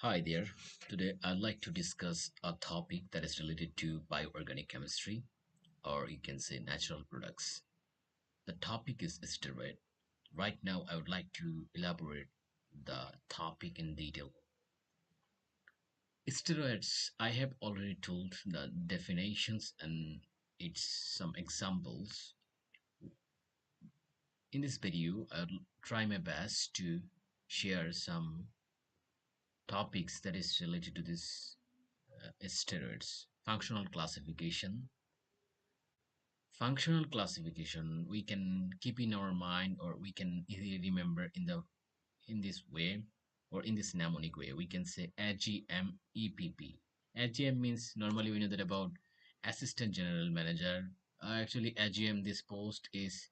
Hi there. Today I'd like to discuss a topic that is related to bioorganic chemistry, or you can say natural products. The topic is steroid. Right now, I would like to elaborate the topic in detail. Steroids, I have already told the definitions and its some examples. In this video, I'll try my best to share some topics that is related to this steroids. Functional classification we can keep in our mind, or we can easily remember in this way, or in this mnemonic way. We can say AGM EPP. AGM means, normally we know that about assistant general manager. Actually, AGM, this post is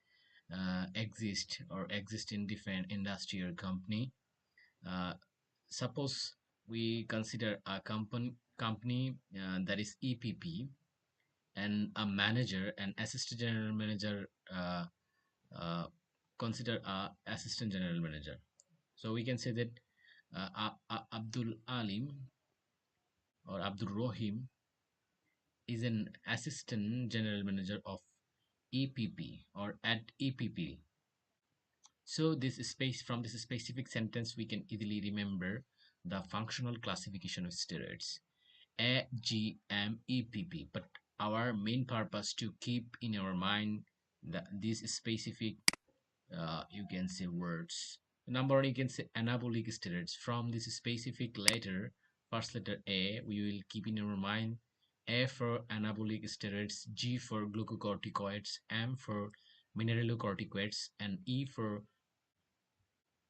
exist in different industry or company. uh, Suppose we consider a company that is EPP, and a manager, an assistant general manager, uh, consider a assistant general manager. So we can say that Abdul Alim or Abdul Rohim is an assistant general manager of EPP or at EPP. So this space from this specific sentence we can easily remember the functional classification of steroids. AGMEPP. But our main purpose to keep in our mind these specific, you can say, words. Number one, you can say anabolic steroids. From this specific letter, first letter A, we will keep in our mind A for anabolic steroids, G for glucocorticoids, M for mineralocorticoids, and E for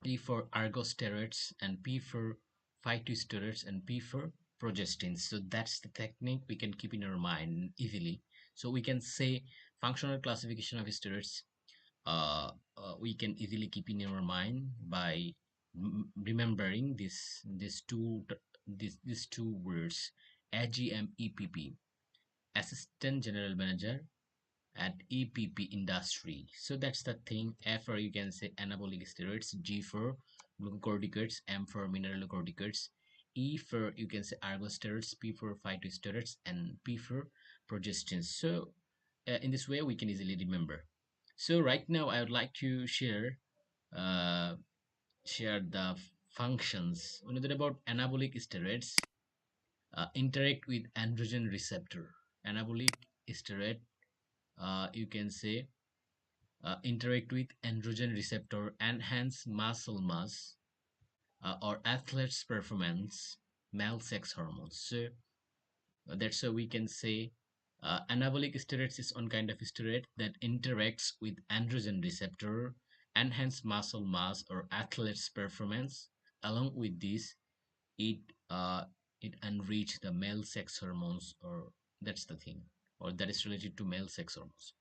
ergosteroids, and P for phytosteroids, and P for progestins. So that's the technique we can keep in our mind easily. So we can say functional classification of steroids. We can easily keep in our mind by remembering these two words: AGMEPP, Assistant General Manager at EPP industry. So that's the thing. F for, you can say, anabolic steroids, G for glucocorticoids, M for mineralocorticoids, E for, you can say, ergosteroids, P for phytosteroids, and P for progestins. So in this way we can easily remember. So right now I would like to uh, share the functions. We know that about anabolic steroids interact with androgen receptor. Anabolic steroid, you can say, interact with androgen receptor, enhance muscle mass, or athlete's performance, male sex hormones. So that's why we can say anabolic steroids is one kind of steroid that interacts with androgen receptor, enhance muscle mass or athlete's performance. Along with this, it it enrich the male sex hormones, or that's the thing, or that is related to male sex hormones.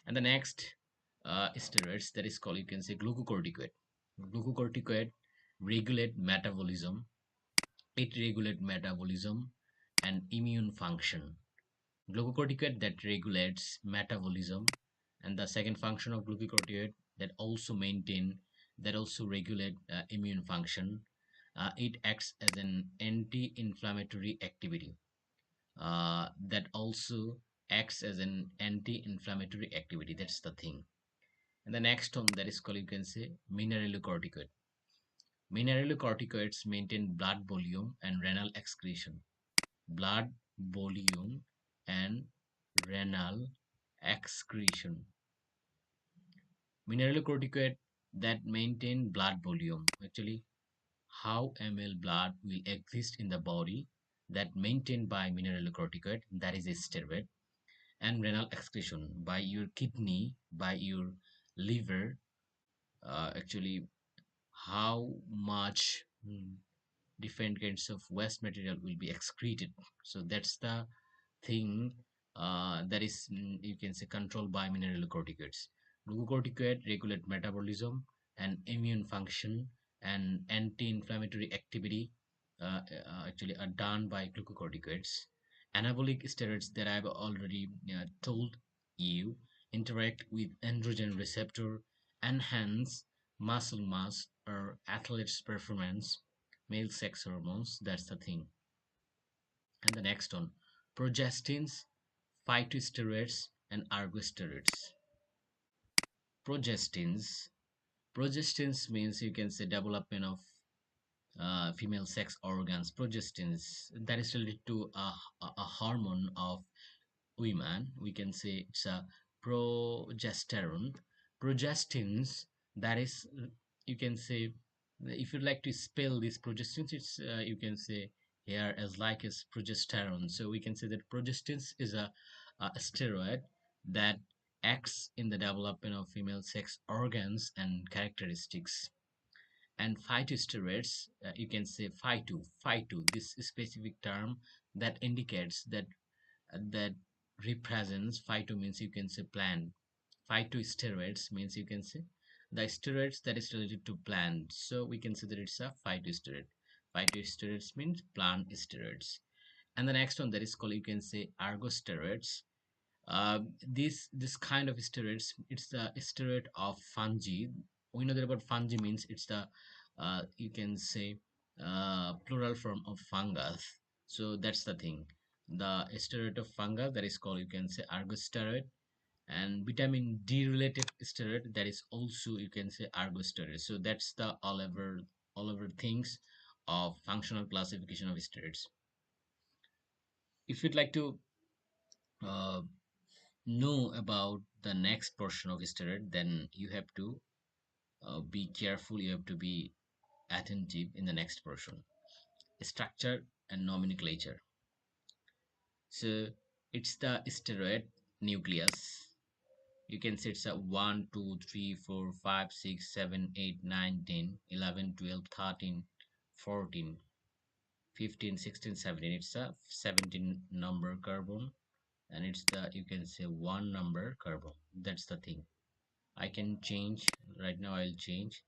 And the next steroids, that is called, you can say, glucocorticoid. Glucocorticoid regulate metabolism. It regulate metabolism and immune function. Glucocorticoid that regulates metabolism, and the second function of glucocorticoid that also regulate immune function. It acts as an anti-inflammatory activity. That also acts as an anti-inflammatory activity. That's the thing. And the next one, that is called, you can say, mineralocorticoid. Mineralocorticoids maintain blood volume and renal excretion. Blood volume and renal excretion. Mineralocorticoid that maintain blood volume. Actually, how ml blood will exist in the body, that maintained by mineralocorticoid, that is a steroid. And renal excretion, by your kidney, by your liver, actually, how much different kinds of waste material will be excreted. So that's the thing, that is, you can say, controlled by mineralocorticoids. Glucocorticoid regulate metabolism and immune function and anti-inflammatory activity, actually are done by glucocorticoids. Anabolic steroids, that I've already told you, interact with androgen receptor, enhance muscle mass or athlete's performance, male sex hormones. That's the thing. And the next one, progestins, phytosteroids, and ergosteroids. Progestins. Progestins means you can say development of female sex organs. Progestins, that is related to a hormone of women. We can say it's a progesterone. Progestins, that is, you can say, if you'd like to spell this progestins, it's you can say here as like as progesterone. So we can say that progestins is a steroid that acts in the development of female sex organs and characteristics. And phytosteroids, you can say phyto, this specific term that indicates that represents. Phyto means you can say plant. Phytosteroids means you can say the steroids that is related to plant. So we can say that it's a phytosteroid. Phytosteroids means plant steroids. And the next one that is called, you can say, ergosteroids. This kind of steroids, it's the steroid of fungi. We know that about fungi means it's the you can say plural form of fungus. So that's the thing. The steroid of fungus, that is called, you can say, ergosteroid. And vitamin D related steroid, that is also, you can say, ergosteroid. So that's the all over things of functional classification of steroids. If you'd like to uh, know about the next portion of steroid, then you have to be careful, you have to be attentive in the next portion. Structure and nomenclature. So it's the steroid nucleus. You can say it's a 1, 2, 3, 4, 5, 6, 7, 8, 9, 10, 11, 12, 13, 14, 15, 16, 17. It's a 17 number carbon, and it's the, you can say, one number carbon. That's the thing. I can change right now. I'll change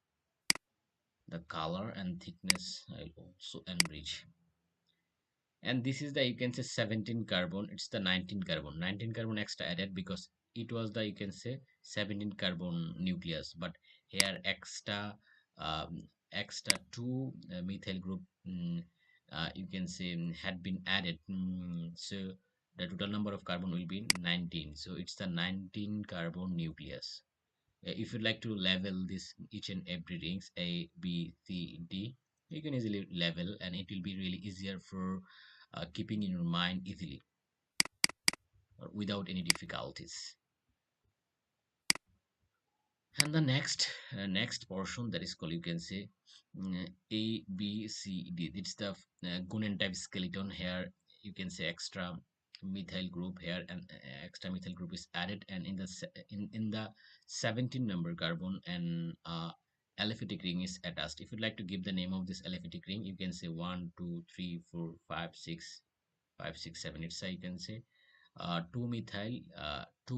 the color and thickness. I'll also enrich. And this is the, you can say, 17 carbon. It's the 19 carbon. 19 carbon extra added because it was the, you can say, 17 carbon nucleus. But here extra two methyl group, you can say, had been added. So the total number of carbon will be 19. So it's the 19 carbon nucleus. If you'd like to level this each and every rings A, B, C, D, you can easily level, and it will be really easier for keeping in your mind easily or without any difficulties. And the next portion, that is called, you can say, A, B, C, D. It's the Gunen type skeleton. Here you can say extra methyl group here, and extra methyl group is added, and in the 17 number carbon, and aliphatic ring is attached. If you'd like to give the name of this aliphatic ring, you can say 1, 2, 3, 4, 5, 6, 5, 6, 7. It's, you can say, 2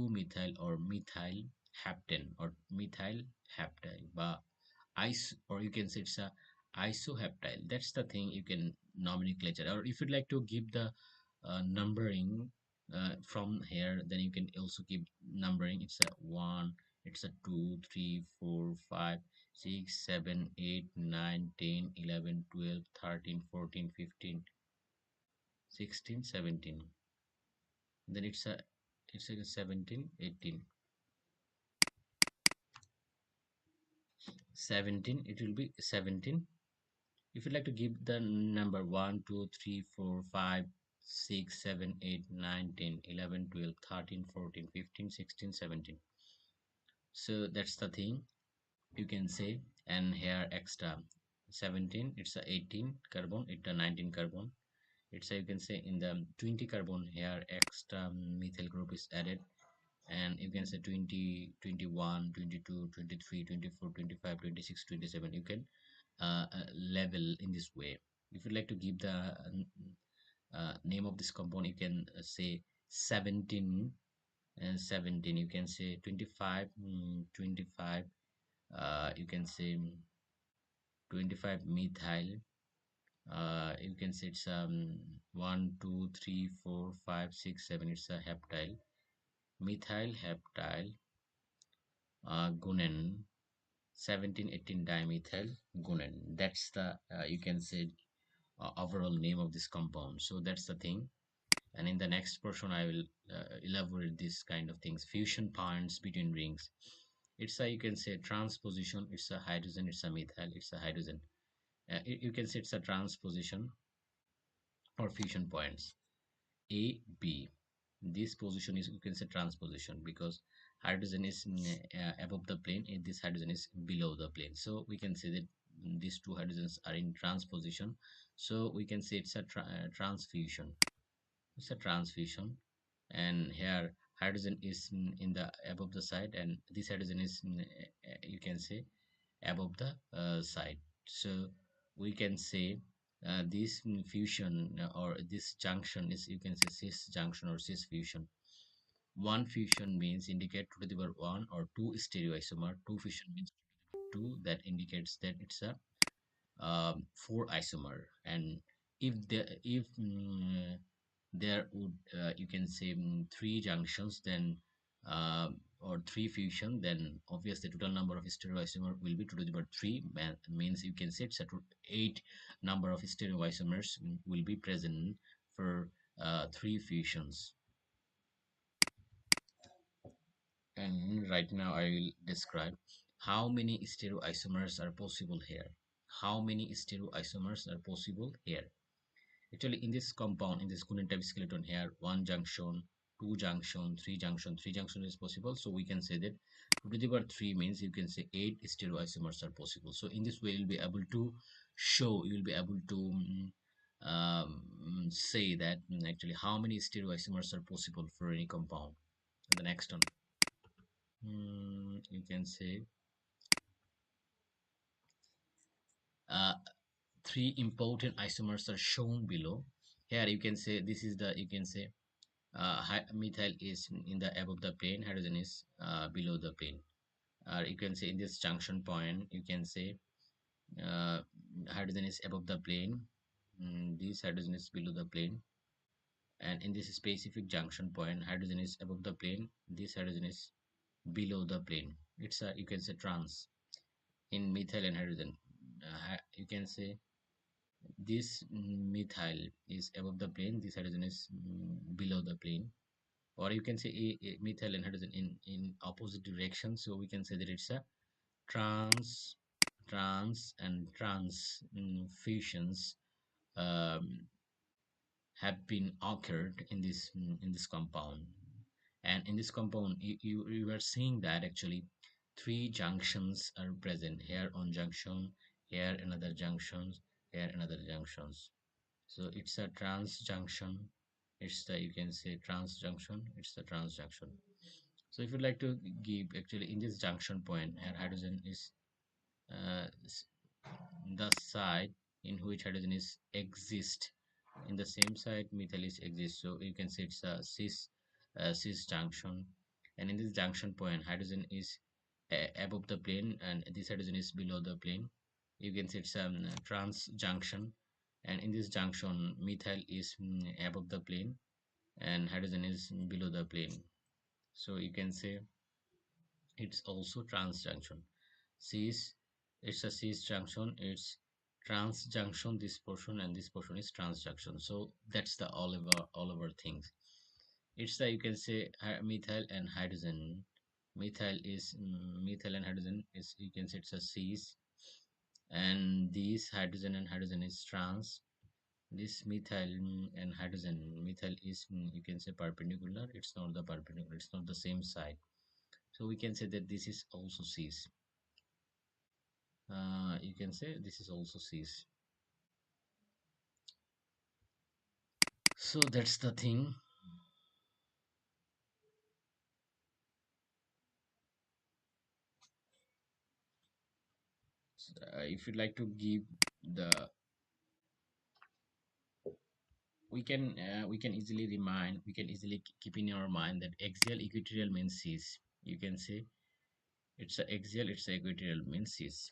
methyl or methyl hapten or methyl haptyl, but or you can say it's a isohaptyl. That's the thing. You can nomenclature, or if you'd like to give the numbering from here, then you can also give numbering. It's a 1, it's a 2, 3, 4, 5, 6, 7, 8, 9, 10, 11, 12, 13, 14, 15, 16, 17. Then it's a 17, 18, 17. It will be 17. If you'd like to give the number 1, 2, 3, 4, 5, 6, 7, 8, 9, 10, 11, 12, 13, 14, 15, 16, 17. So that's the thing, you can say. And here extra 17, it's a 18 carbon, it's a 19 carbon. It's a, you can say, in the 20 carbon, here extra methyl group is added, and you can say 20, 21, 22, 23, 24, 25, 26, 27. You can level in this way. If you'd like to give the name of this compound, you can say 17 and 17. You can say 25, 25. You can say 25 methyl. You can say it's 1, 2, 3, 4, 5, 6, 7. It's a heptyl, methyl heptyl, gunen. 17 18 dimethyl guanine. That's the you can say overall name of this compound. So that's the thing. And in the next portion I will elaborate this kind of things. Fusion points between rings. It's a, you can say, transposition. It's a hydrogen, it's a methyl, it's a hydrogen. You can say it's a transposition or fusion points. A, B. This position is, you can say, transposition, because hydrogen is above the plane and this hydrogen is below the plane. So we can say that these two hydrogens are in transposition. So we can say it's a transfusion. It's a transfusion. And here hydrogen is in the above the side, and this hydrogen is you can say above the side. So we can say this fusion or this junction is, you can say, cis junction or cis fusion. One fusion means indicate to the power 1 or 2 stereoisomer. Two fusion means 2, that indicates that it's a 4 isomer. And if there would you can say three junctions, then or three fusion, then obviously total number of stereoisomer will be to the power 3. Means you can say it's a 8 number of stereoisomers will be present for three fusions. And right now I will describe how many stereoisomers are possible here. How many stereoisomers are possible here? Actually, in this compound, in this Kunin type skeleton here, one junction, two junction, three junction is possible. So we can say that 2 to the power 3 means you can say 8 stereoisomers are possible. So in this way, you'll be able to show, you'll be able to say that actually how many stereoisomers are possible for any compound. And the next one, you can say uh, three important isomers are shown below. Here you can say this is the, you can say methyl is in the above the plane, hydrogen is below the plane. You can say in this junction point, you can say uh, hydrogen is above the plane, this hydrogen is below the plane. And in this specific junction point, hydrogen is above the plane, this hydrogen is below the plane. It's a, you can say, trans. In methyl and hydrogen, you can say this methyl is above the plane, this hydrogen is below the plane. Or you can say methyl and hydrogen in opposite direction. So we can say that it's a trans and trans fusions um, have been occurred in this compound. And in this compound, you are seeing that actually three junctions are present. Here on junction, here another junctions, here another junctions. So it's a trans junction. It's the, you can say, trans junction. It's the trans junction. So if you'd like to give, actually in this junction point, here hydrogen is uh, the side in which hydrogen is exist. In the same side, methyl is exist. So you can say it's a cis junction. And in this junction point, hydrogen is above the plane, and this hydrogen is below the plane. You can say it's a trans junction. And in this junction, methyl is above the plane, and hydrogen is below the plane. So you can say it's also trans junction. Cis, it's a cis junction, it's trans junction, this portion, and this portion is trans junction. So that's the all over things. It's the, you can say, methyl and hydrogen. Methyl and hydrogen is, you can say, it's a cis, and these hydrogen and hydrogen is trans. This methyl and hydrogen, methyl is, you can say, perpendicular. It's not the perpendicular, it's not the same side. So we can say that this is also cis. You can say this is also cis. So that's the thing. If you'd like to give the, we can easily remind, we can easily keep in our mind that axial equatorial means cis. You can say it's a axial, it's a equatorial means cis.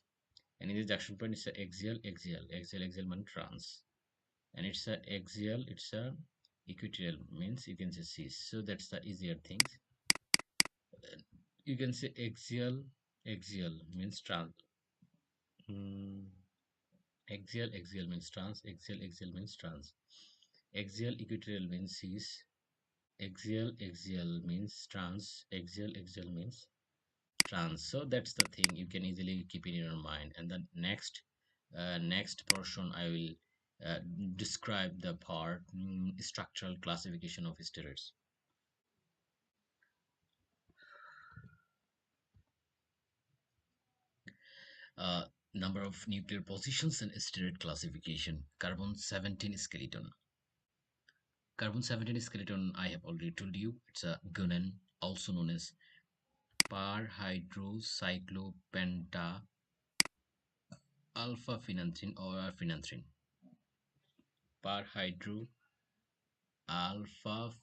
And in this junction point, it's a axial means trans. And it's a axial, it's a equatorial means, you can say, cis. So that's the easier things. You can say axial Axial means trans. Hmm. Axial means trans. Axial means trans. Axial equatorial means cis. Axial means trans. Axial means trans. So that's the thing you can easily keep in your mind. And the next portion I will uh, describe the part structural classification of steroids. uh, Number of nuclear positions and steroid classification. Carbon 17 skeleton. Carbon 17 skeleton, I have already told you, it's a guanin, also known as parhydrocyclopenta alpha phenanthrene or phenanthrene. Parhydro alpha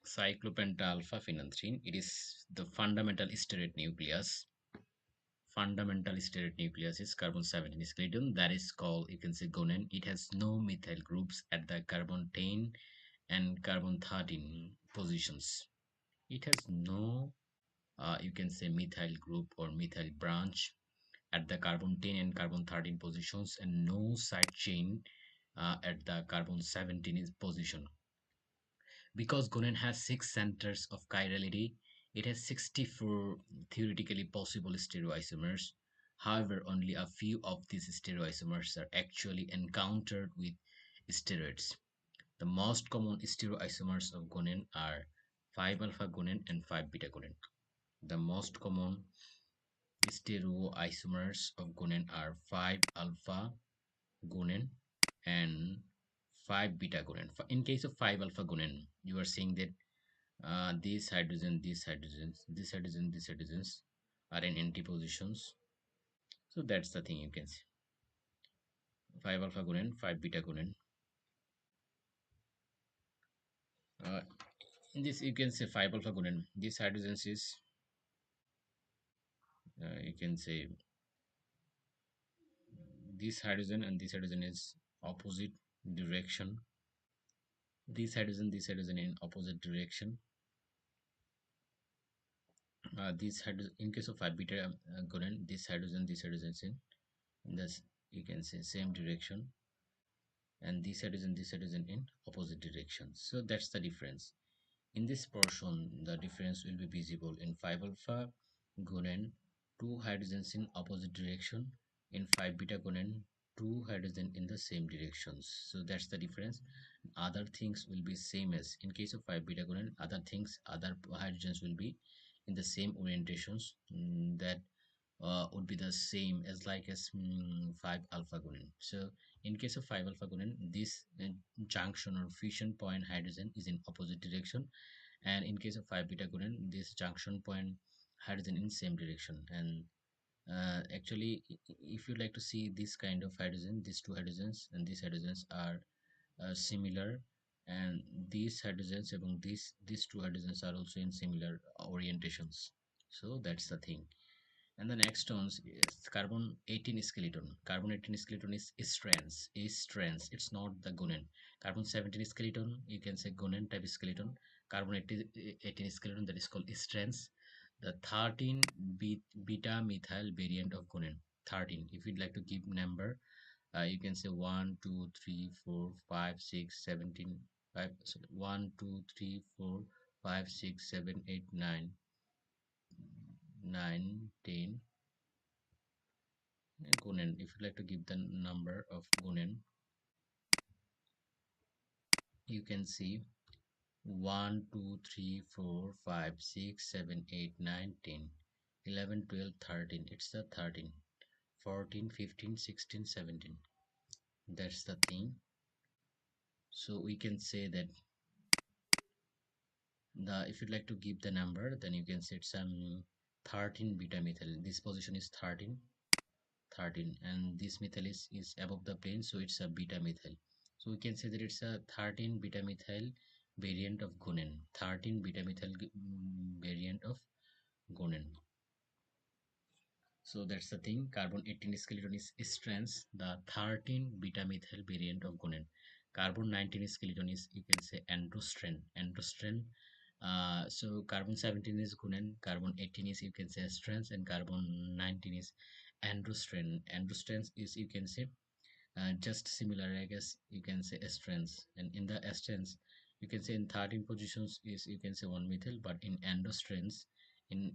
cyclopenta alpha phenanthrene. It is the fundamental steroid nucleus. Fundamental steroid nucleus is carbon 17 skeleton. That is called, you can say, guanine. It has no methyl groups at the carbon 10 and carbon 13 positions. It has no, you can say, methyl group or methyl branch at the carbon 10 and carbon 13 positions, and no side chain at the carbon 17 is position. Because guanine has 6 centers of chirality, it has 64 theoretically possible stereoisomers. However, only a few of these stereoisomers are actually encountered with steroids. The most common stereoisomers of guanine are 5-alpha guanine and 5-beta guanine. The most common stereoisomers of guanine are 5-alpha guanine and 5-beta guanine. In case of 5-alpha guanine, you are saying that these hydrogen, these hydrogens, this hydrogen, these hydrogens are in anti positions. So that's the thing you can see. 5-alpha guanine, 5-beta guanine. Uh, in this, you can say 5-alpha guanine. This hydrogens is, you can say, this hydrogen and this hydrogen is opposite direction. This hydrogen in opposite direction. This hydrogen, in case of 5-beta guanine, this hydrogen is in this, you can say, same direction, and this hydrogen in opposite directions. So that's the difference. In this portion, the difference will be visible in 5-alpha guanine, two hydrogens in opposite direction. In 5-beta guanine, two hydrogen in the same directions. So that's the difference. Other things will be same as in case of 5-beta guanine. Other things, other hydrogens will be in the same orientations, that would be the same as like as 5-alpha guanine. So in case of 5-alpha guanine, this junction or fission point hydrogen is in opposite direction, and in case of 5-beta guanine, this junction point hydrogen in same direction. And actually, if you like to see this kind of hydrogen, these two hydrogens and these hydrogens are similar, and these hydrogens among these two hydrogens are also in similar orientations. So that's the thing. And the next ones is carbon 18 skeleton. Carbon 18 skeleton is strands. Is strands. It's not the guanine. Carbon 17 skeleton, you can say guanine type skeleton. Carbon 18 skeleton, that is called strands. The 13 beta methyl variant of guanine. 13. If you'd like to give number, you can say 1, 2, 3, 4, 5, 6, 17, 5, sorry, 1, 2, 3, 4, 5, 6, 7, 8, 9, 9, 10. Gunen. If you like to give the number of Gunen, you can see 1, 2, 3, 4, 5, 6, 7, 8, 9, 10, 11, 12, 13. It's the 13, 14, 15, 16, 17. That's the thing. So we can say that the if you'd like to give the number, then you can say it's 13 beta methyl. This position is 13, 13, and this methyl is above the plane, so it's a beta methyl. So we can say that it's a 13 beta methyl variant of guanine. 13 beta methyl variant of guanine. So that's the thing. Carbon 18 skeleton is strands, the 13 beta methyl variant of guanine. Carbon 19 skeleton is, you can say, androstrand. Androstrand So carbon 17 is guanine, carbon 18 is you can say estrans, and carbon 19 is androsten. Androsten's is you can say just similar, I guess you can say estrans. And in the estrans, you can say in 13 positions is you can say one methyl, but in androsten's, in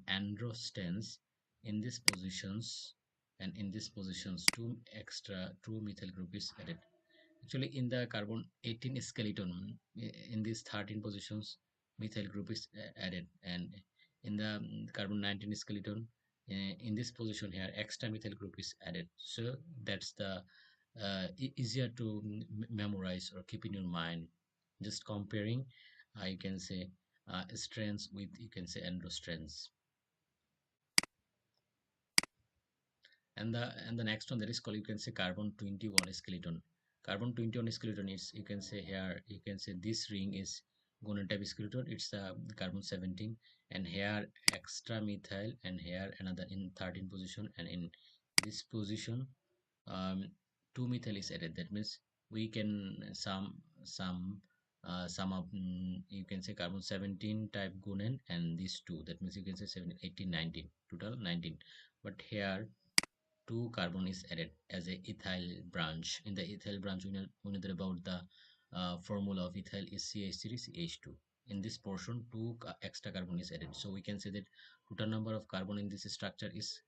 these positions and in these positions, two methyl group is added. Actually, in the carbon 18 skeleton, in these 13 positions, methyl group is added, and in the carbon 19 skeleton, in this position here, extra methyl group is added. So that's the easier to memorize or keep in your mind. Just comparing, you can say strands with you can say androstrans. And the next one that is called you can say carbon 21 skeleton. Carbon 21 skeleton is you can say here you can say this ring is gonal type skeleton. It's carbon 17, and here extra methyl, and here another in 13 position, and in this position um, 2 methyl is added. That means we can sum up, you can say carbon 17 type guanine and these two. That means you can say 17, 18, 19, total 19. But here 2 carbon is added as a ethyl branch. In the ethyl branch, we know that about the formula of ethyl is CH3 CH2. In this portion, 2 extra carbon is added. So we can say that total number of carbon in this structure is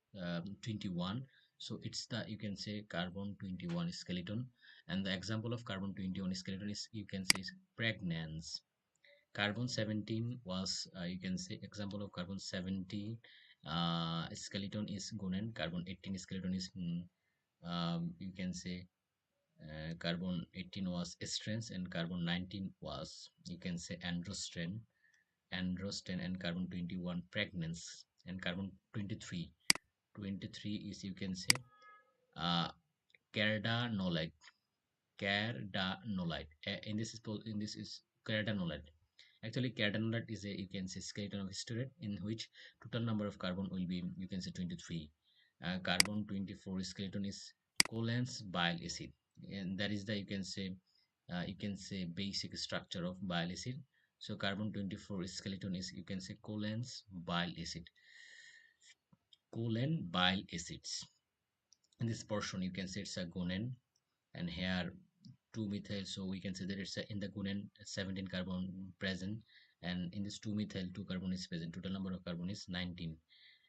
21. So it's the you can say carbon 21 skeleton. And the example of carbon 21 skeleton is you can say is pregnance. Carbon 17 was you can say example of carbon 17 skeleton is guanine. Carbon 18 skeleton is you can say carbon 18 was estrans, and carbon 19 was you can say androsten, and carbon 21 pregnance, and carbon 23 is you can say uh, cardanolide. In this is cardanolide. Actually, cardanolide is a you can say skeleton of steroid in which total number of carbon will be you can say 23. Carbon 24 skeleton is Cohen's bile acid, and that is the you can say basic structure of bile acid. So carbon 24 skeleton is you can say Cohen's bile acid, Cohen bile acids. In this portion, you can say it's a guanine, and here 2 methyl, so we can say that it's in the guanine 17 carbon present, and in this 2 methyl 2 carbon is present. Total number of carbon is 19,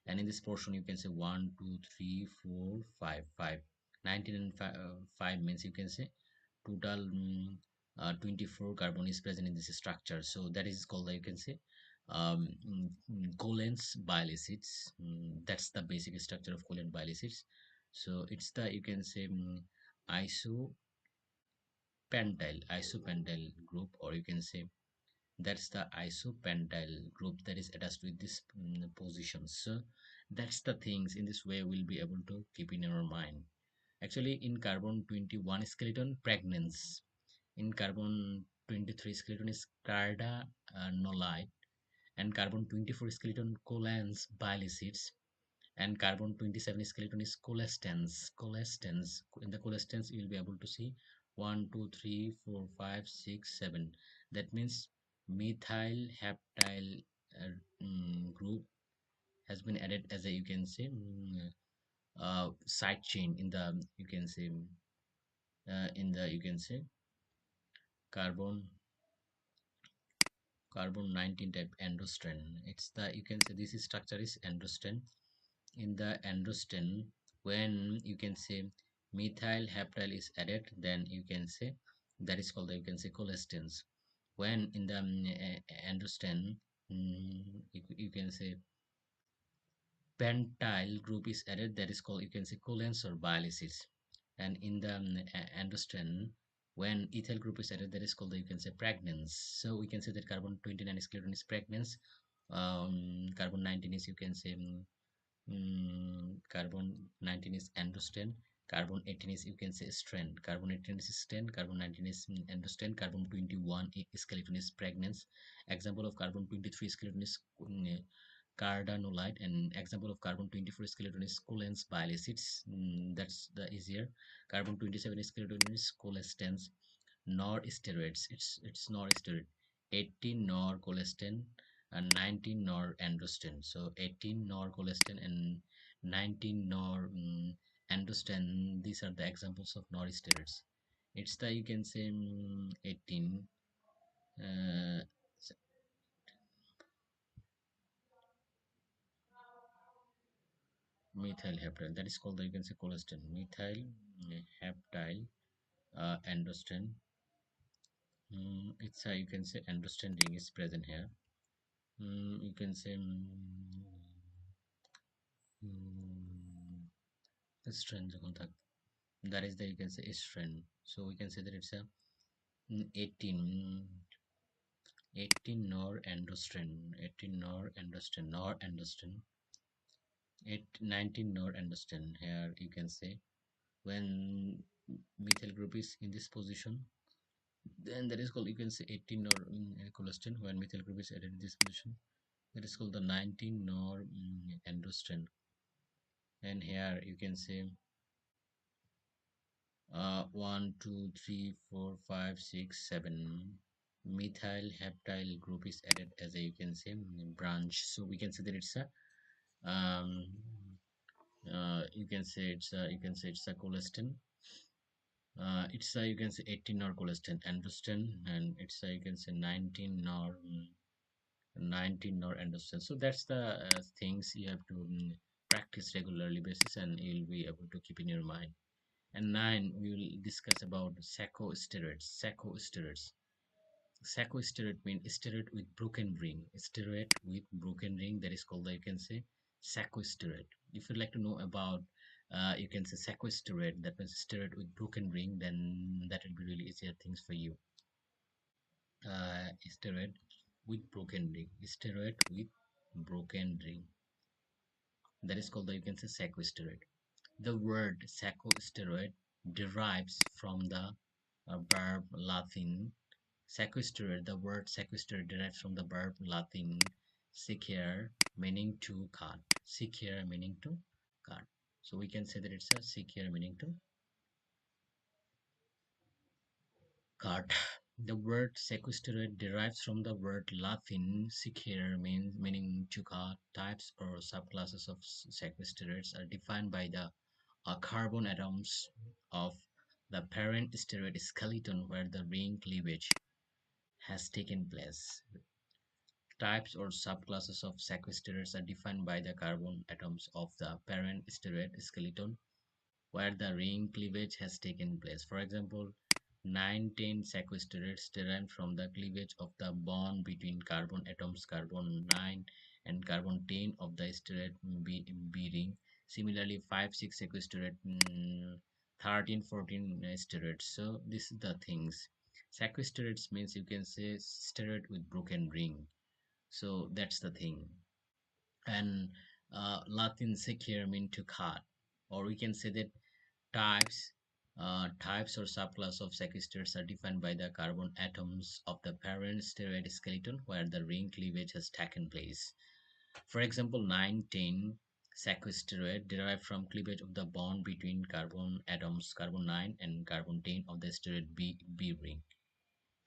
and in this portion you can say 1 2 3 4 5 5. 19 and 5 means you can say total 24 carbon is present in this structure. So that is called you can say Cohen's bile acids. That's the basic structure of Cohen bile acids. So it's the you can say isopentyl isopentyl group, or you can say that's the isopentyl group that is attached with this position. So that's the things in this way we'll be able to keep in our mind. Actually, in carbon 21 skeleton pregnance, in carbon 23 skeleton is cardanolide, and carbon 24 skeleton Cohen's bile acids, and carbon 27 skeleton is cholestins. In the cholestins you will be able to see 1 2 3 4 5 6 7. That means methyl haptyl group has been added as a you can say side chain in the you can say in the you can say carbon carbon 19 type androsten. It's the you can say this structure is androsten. In the androsten, when you can say methyl haptyl is added, then you can say that is called the, you can say cholestins. When in the androsten, you can say pentyl group is added, that is called you can say cholins or bile acids. And in the androsten, when ethyl group is added, that is called the, you can say pregnance. So we can say that carbon 29 skeleton is pregnance. Carbon 19 is you can say carbon 19 is androsten. Carbon 18 is you can say strand. Carbon 18 is strand. Carbon 19 is androsten. Carbon 21 skeleton is pregnance. Example of carbon 23 skeleton is cardanolide, and example of carbon 24 skeleton is Cohen's bile acids. That's the easier. Carbon 27 skeleton is cholestins. Nor steroids. It's nor steroid. 18 nor cholestin. 19 norandrosten. So 18 norcolestin and 19 norandrosten. These are the examples of norsteroids. It's the, you can say, 18 uh, methyl heptile. That is called the, you can say, colestin. Methyl heptile androsten. It's a, you can say, androsten ring is present here. You can say estrogen contact. That is the, you can say, estrogen. So we can say that it's a 18 18 norandrosten, 18 norandrosten, 19 norandrosten. Here you can say when methyl group is in this position, then that is called, you can say, 18 nor colestin. When methyl group is added in this position, that is called the 19 norandrosten. And here you can say 1 2 3 4 5 6 7 methyl heptile group is added as a, you can say, branch. So we can say that it's a um you can say it's a, you can say it's a colestin. It's a, you can say, 18 nor colestin androsten, and it's a, you can say, 19 nor 19 nor androsten. So that's the things you have to practice regularly basis, and you'll be able to keep in your mind. And 9, we will discuss about saccosteroids. Saccosteroid means steroid with broken ring. Steroid with broken ring, that is called, you can say, saccosteroid. If you'd like to know about, you can say, saccosteroid, that means steroid with broken ring, then that will be really easier things for you. Steroid with broken ring. Steroid with broken ring. That is called, you can say, saccosteroid. The word saccosteroid derives from the verb Latin sequester. The word sequester derives from the verb Latin secere, meaning to cut. Secure meaning to cut. So we can say that it's a secure meaning to cut. The word sequesteroid derives from the word Latin secere, meaning to cut. Types or subclasses of sequesteroids are defined by the carbon atoms of the parent steroid skeleton where the ring cleavage has taken place. Types or subclasses of sequestrators are defined by the carbon atoms of the parent steroid skeleton where the ring cleavage has taken place. For example, 9-10 sequestrators derived from the cleavage of the bond between carbon atoms carbon 9 and carbon 10 of the steroid B ring. Similarly, 5-6 sequestrated 13-14 steroids. So this is the things. Sequestrates means, you can say, steroid with broken ring. So that's the thing. And Latin secure mean to cut, or we can say that types types or subclass of sequesters are defined by the carbon atoms of the parent steroid skeleton where the ring cleavage has taken place. For example, 9-10 sequesteroid derived from cleavage of the bond between carbon atoms carbon 9 and carbon 10 of the steroid B ring.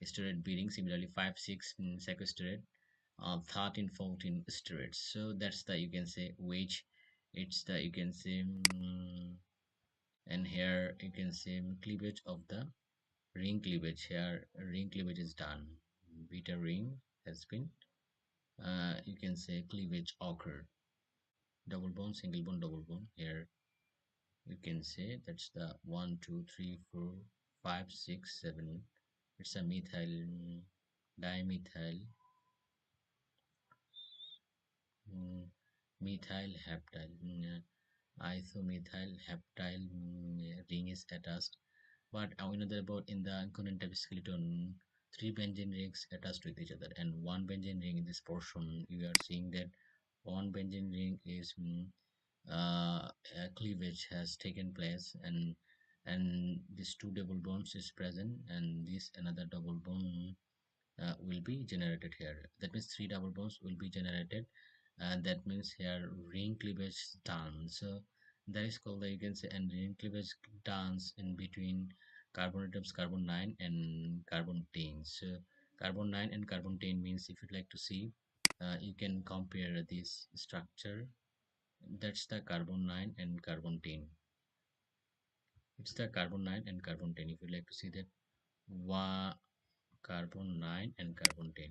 Steroid B ring. Similarly, 5-6 sequesteroid 13-14 steroids. So that's the, you can say, which it's the, you can say, and here you can say cleavage of the ring cleavage. Here ring cleavage is done. Beta ring has been, you can say, cleavage occurred. Double bond, single bond, double bond. Here you can say that's the 1 2 3 4 5 6 7. It's a methyl dimethyl methyl heptile isomethyl heptile ring is attached. But we know that about in the connective skeleton, 3 benzene rings attached with each other, and 1 benzene ring in this portion. You are seeing that 1 benzene ring is cleavage has taken place, and these 2 double bonds is present, and this another double bond will be generated here. That means 3 double bonds will be generated, and that means here ring cleavage done. So that is called the, you can say, and ring cleavage dance in between carbon atoms carbon 9 and carbon 10. So carbon 9 and carbon 10 means, if you'd like to see, You can compare this structure. That's the carbon 9 and carbon 10. It's the carbon 9 and carbon 10. If you like to see that, carbon 9 and carbon 10,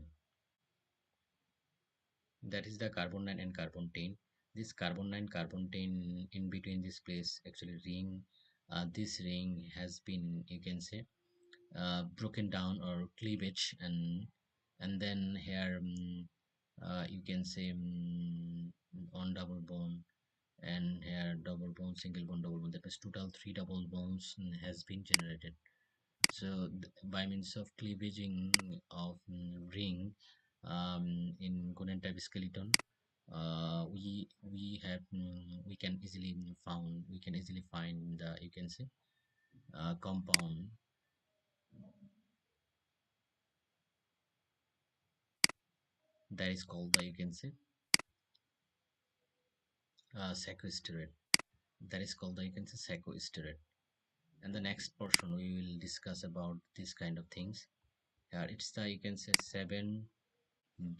that is the carbon 9 and carbon 10. This carbon 9 carbon 10 in between this place actually ring, this ring has been, you can say, broken down or cleavage, and then here you can say on double bone, and here double bone, single bone, double bone, that means total three double bones has been generated. So by means of cleavaging of ring in conent type skeleton, we have we can easily find the, you can say, compound that is called the, you can say, sequesteroid. That is called the, you can say, sequesteroid. And the next portion we will discuss about this kind of things. It's the, you can say, 7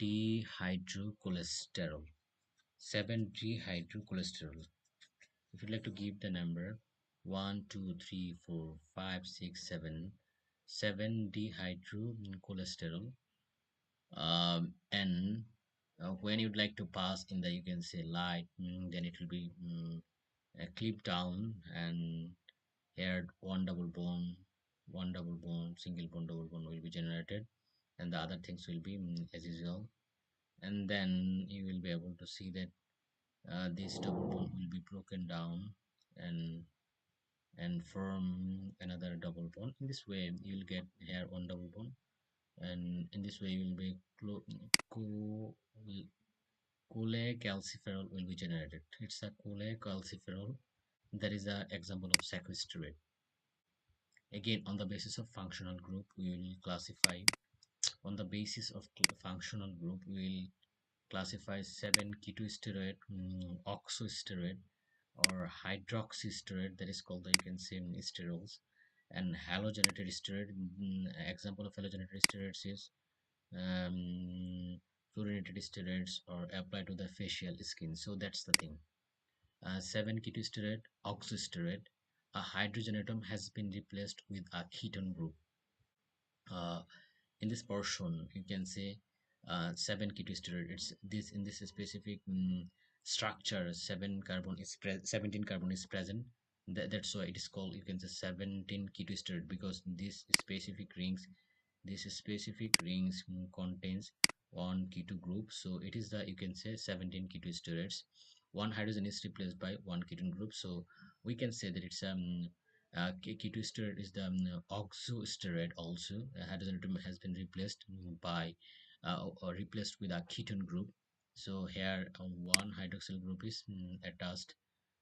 dehydrocholesterol. 7 dehydrocholesterol. If you'd like to give the number 1, 2, 3, 4, 5, 6, 7, 7 dehydrocholesterol, and when you'd like to pass in the, you can say, light, then it will be clipped down, and here one double bone, single bone, double bone will be generated, and the other things will be as usual. And then you will be able to see that this double bone will be broken down, and form another double bone. In this way you'll get here one double bone, and in this way you will be cholecalciferol will be generated. It's a cholecalciferol. That is the example of sequestrate. Again, on the basis of functional group, we will classify. On the basis of functional group, we will classify 7 ketosteroid, oxosteroid, or hydroxysteroid. That is called the, you can say, sterols, and halogenated steroid. Example of halogenated steroids is fluorinated steroids or applied to the facial skin. So that's the thing. 7 ketosteroid, oxosteroid. A hydrogen atom has been replaced with a ketone group. Uh, in this portion, you can say 7 ketosteroid. It's this in this specific structure. 17 carbon is present. That's why it is called, you can say, 17 ketosteroid, because these specific rings contains one keto group. So it is the, you can say, 17 ketosteroids. One hydrogen is replaced by one ketone group. So we can say that it's ketosteroid is the oxosteroid. Also a hydrogen atom has been replaced by or replaced with a ketone group. So here one hydroxyl group is attached.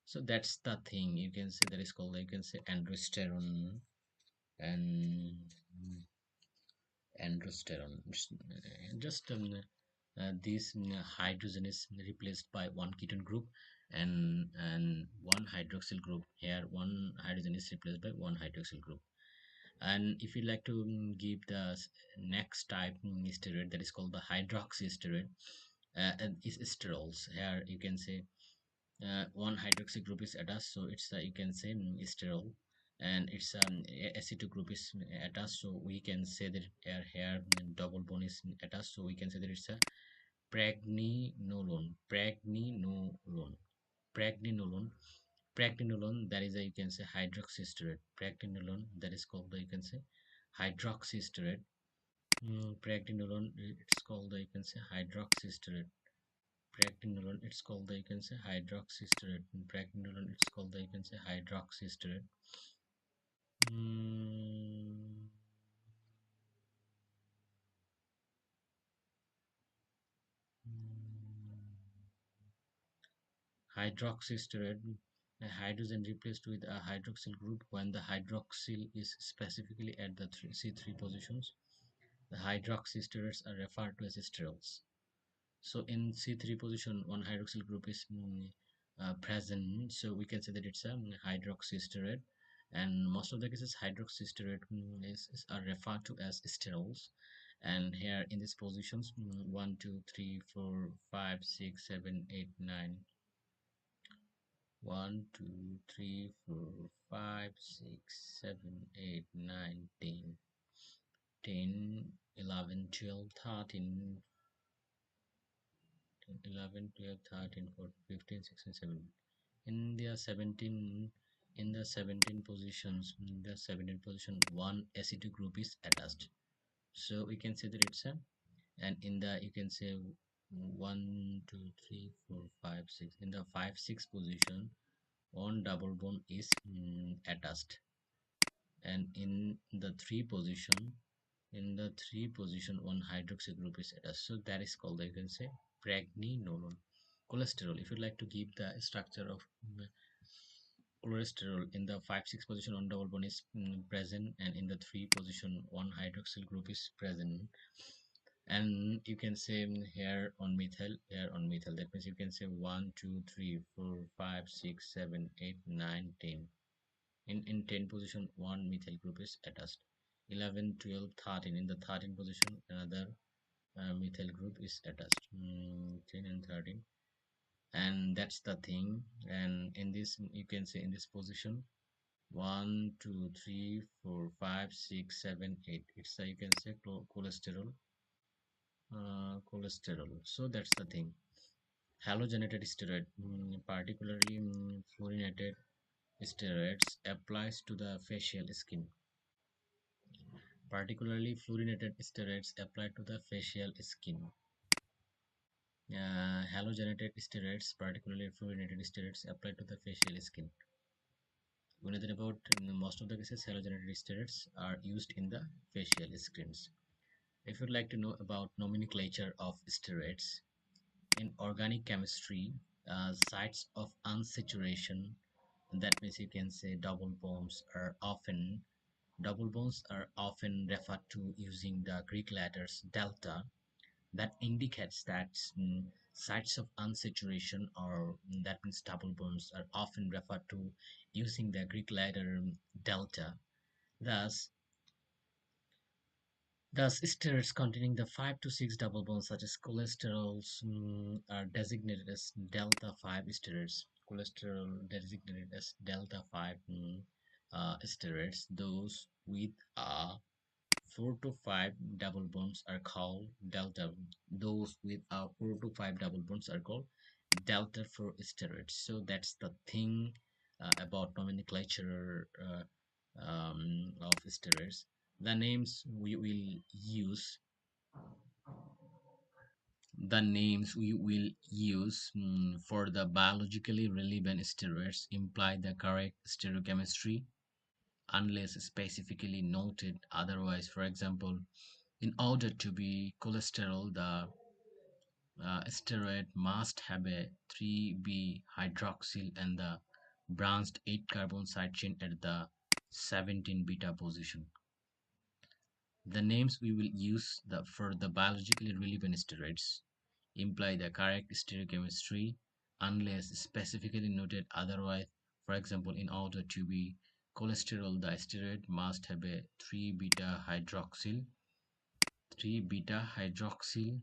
So that's the thing, you can say, that is called, you can say, androsterone. And androsterone, this hydrogen is replaced by one ketone group, and one hydroxyl group. Here one hydrogen is replaced by one hydroxyl group. And if you like to give the next type steroid, that is called the hydroxysteroid, and is sterols. Here you can say one hydroxy group is attached, so it's you can say sterol, and its acetyl group is attached, so we can say that here double bond is attached, so we can say that it's a pregnenolone. Pregnenolone, that is a, you can say, hydroxysteroid. Pregnenolone, that is called the, you can say, hydroxysteroid. Pregnenolone, it's called the, you can say, hydroxysteroid. Pregnenolone, it's called the, you can say, hydroxysteroid. Pregnenolone, it's called the, you can say, hydroxysteroid. mm, Hydroxysteroid, a hydrogen replaced with a hydroxyl group when the hydroxyl is specifically at the C3 positions. The hydroxysteroids are referred to as sterols. So in C3 position, one hydroxyl group is present, so we can say that it's a hydroxysteroid. And most of the cases, hydroxysteroid are referred to as sterols. And here in these positions, 1 2 3 4 5 6 7 8 9, 1 2 3 4 5 6 7 8 9 10, 10 11 12 13, 11 12 13 14 15 16 17. In the 17, in the 17 positions, in the 17 position, one SE2 group is attached. So we can say that it's a, and in the, you can say 1 2 3 4 5 6, in the 5 6 position, one double bond is attached. And in the 3 position, in the 3 position, one hydroxy group is attached. So that is called, you can say, pregnenolone. Cholesterol, if you'd like to give the structure of cholesterol, in the 5 6 position, one double bond is present, and in the 3 position, one hydroxyl group is present. And you can say here on methyl, here on methyl, that means you can say 1 2 3 4 5 6 7 8 9 10. In 10 position, one methyl group is attached. 11 12 13, in the 13 position, another methyl group is attached. 10 and 13, and that's the thing. And in this, you can say, in this position, 1 2 3 4 5 6 7 8, it's a, you can say, cholesterol, cholesterol. So that's the thing. Halogenated steroid, particularly fluorinated steroids, applies to the facial skin. Particularly fluorinated steroids applied to the facial skin. Halogenated steroids, particularly fluorinated steroids, applied to the facial skin. We know that about, in most of the cases, halogenated steroids are used in the facial skins. If you'd like to know about nomenclature of steroids, in organic chemistry, sites of unsaturation, that means you can say double bonds are often referred to using the Greek letters delta. That indicates that sites of unsaturation, or that means double bonds, are often referred to using the Greek letter delta. Thus, Thus, esters containing the 5 to 6 double bonds, such as cholesterols, are designated as delta 5 esters. Cholesterol designated as delta 5 esters. Those with 4 to 5 double bonds are called delta. Those with 4 to 5 double bonds are called delta 4 steroids. So that's the thing about nomenclature of steroids. The names we will use, for the biologically relevant steroids imply the correct stereochemistry unless specifically noted otherwise. For example, in order to be cholesterol, the steroid must have a 3b hydroxyl and the branched 8 carbon side chain at the 17 beta position. The names we will use for the biologically relevant steroids imply the correct stereochemistry unless specifically noted otherwise. For example, in order to be cholesterol, the steroid must have a 3 beta hydroxyl, 3 beta hydroxyl,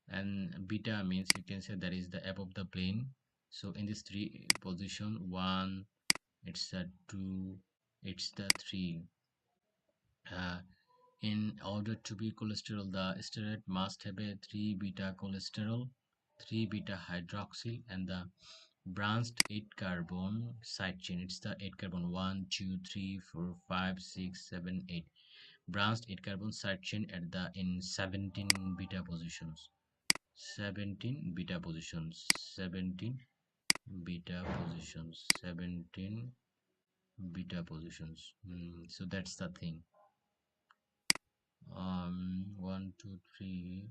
and beta means, you can say, that is the above the plane. So in this 3 position, 1, it's the 2, it's the 3. uh, in order to be cholesterol, the steroid must have a 3 beta cholesterol, 3 beta hydroxyl, and the branched 8 carbon side chain. It's the 8 carbon, 1 2 3 4 5 6 7 8, branched 8 carbon side chain at the in 17 beta positions. 17 beta positions, 17 beta positions, 17 beta positions. So that's the thing. 1 2 3.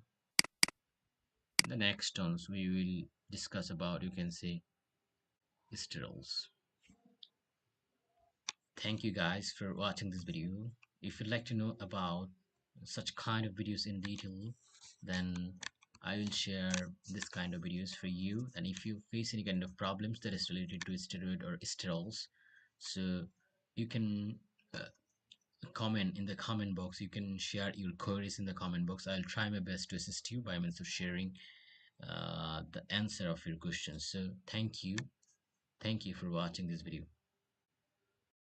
In the next terms we will discuss about, you can say, sterols. Thank you guys for watching this video. If you'd like to know about such kind of videos in detail, then I will share this kind of videos for you. And if you face any kind of problems that is related to steroid or sterols, so you can comment in the comment box. You can share your queries in the comment box. I'll try my best to assist you by means of sharing the answer of your questions. So thank you for watching this video.